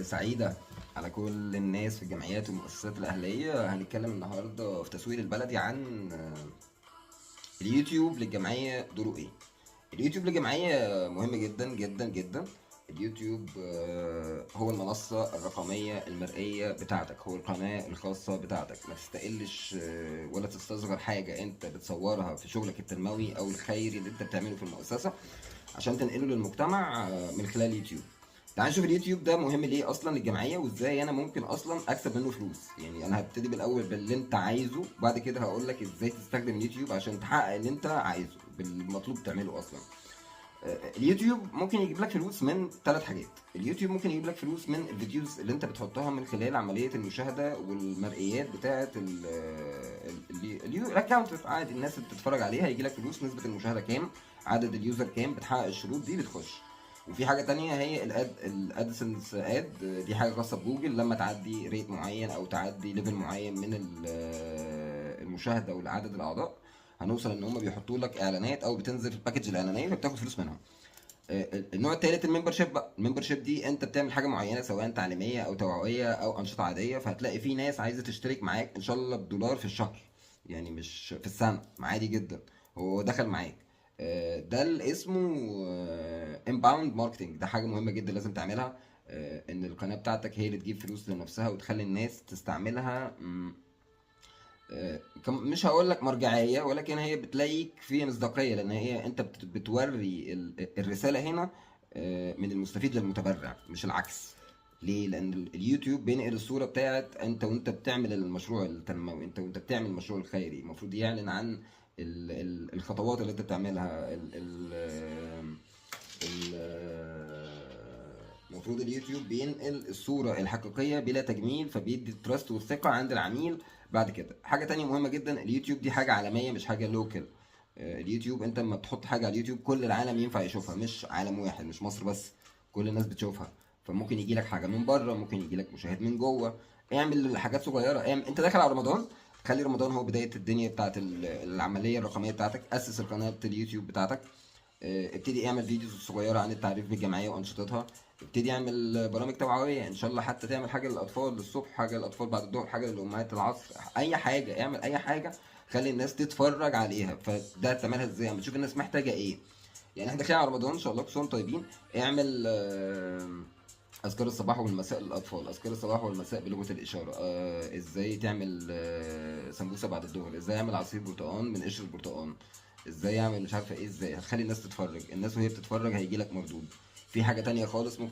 سعيدة على كل الناس في الجمعيات والمؤسسات الأهلية. هنتكلم النهاردة في تسويق البلدي عن اليوتيوب للجمعية دوره إيه. اليوتيوب للجمعية مهم جدا جدا جدا. اليوتيوب هو المنصة الرقمية المرئية بتاعتك، هو القناة الخاصة بتاعتك. ما تستقلش ولا تستصغر حاجة انت بتصورها في شغلك التنموي او الخيري اللي انت بتعمله في المؤسسة عشان تنقله للمجتمع من خلال اليوتيوب. تعال نشوف اليوتيوب ده مهم ليه اصلا للجمعيه، وازاي انا ممكن اصلا اكسب منه فلوس. يعني انا هبتدي بالاول باللي انت عايزه، وبعد كده هقول لك ازاي تستخدم اليوتيوب عشان تحقق اللي انت عايزه بالمطلوب تعمله اصلا. اليوتيوب ممكن يجيب لك فلوس من ثلاث حاجات. اليوتيوب ممكن يجيب لك فلوس من الفيديوز اللي انت بتحطها من خلال عمليه المشاهده والمرئيات بتاعه الاكونت. عادي الناس اللي بتتفرج عليها هيجي لك فلوس، نسبه المشاهده كام، عدد اليوزر كام، بتحقق الشروط دي بتخش. وفي حاجه تانية هي الادسنس اد، دي حاجه خاصه بجوجل. لما تعدي ريت معين او تعدي ليفل معين من المشاهده والعدد الاعضاء، هنوصل ان هم بيحطوا لك اعلانات او بتنزل في الباكج الاعلانيه فبتاخد فلوس منهم. النوع الثالث الممبرشيب بقى. الممبرشيب دي انت بتعمل حاجه معينه سواء تعليميه او توعويه او انشطه عاديه، فهتلاقي في ناس عايزه تشترك معاك ان شاء الله بدولار في الشهر، يعني مش في السنه، عادي جدا. هو دخل معاك. ده اللي اسمه انباوند ماركتنج. ده حاجه مهمه جدا لازم تعملها. ان القناه بتاعتك هي اللي تجيب فلوس لنفسها وتخلي الناس تستعملها. مش هقول لك مرجعيه، ولكن هي بتلاقيك في مصداقيه، لان هي انت بتوري الرساله هنا من المستفيد للمتبرع مش العكس. ليه؟ لان اليوتيوب بينقل الصوره بتاعت انت بتعمل المشروع التنموي، انت وانت بتعمل المشروع الخيري المفروض يعلن عن الخطوات اللي انت بتعملها. المفروض اليوتيوب بينقل الصورة الحقيقية بلا تجميل، فبيدي التراست والثقة عند العميل. بعد كده حاجة تانية مهمة جدا، اليوتيوب دي حاجة عالمية مش حاجة لوكال. اليوتيوب انت لما بتحط حاجة على اليوتيوب كل العالم ينفع يشوفها، مش عالم واحد، مش مصر بس، كل الناس بتشوفها. فممكن يجي لك حاجة من بره، ممكن يجي لك مشاهد من جوه. اعمل حاجات صغيرة. انت داخل على رمضان، خلي رمضان هو بداية الدنيا بتاعت العملية الرقمية بتاعتك. أسس القناة اليوتيوب بتاعتك. ابتدي اعمل فيديوز صغيره عن التعريف بالجمعيه وانشطتها. ابتدي اعمل برامج توعويه، ان شاء الله حتى تعمل حاجه للاطفال الصبح، حاجه للاطفال بعد الظهر، حاجه للامهات العصر، اي حاجه، اعمل اي حاجه خلي الناس تتفرج عليها. فده تعملها ازاي؟ اما تشوف الناس محتاجه ايه. يعني احنا داخلين على رمضان ان شاء الله، كل سنه وانتم طيبين. اعمل اذكار الصباح والمساء للاطفال، اذكار الصباح والمساء بلغه الاشاره. ازاي تعمل سمبوسه بعد الظهر، ازاي اعمل عصير برتقال من قشر البرتقال، ازاي اعمل مش عارفه ايه. ازاي هتخلي الناس تتفرج؟ الناس وهي بتتفرج هيجي لك مردود. في حاجه تانية خالص ممكن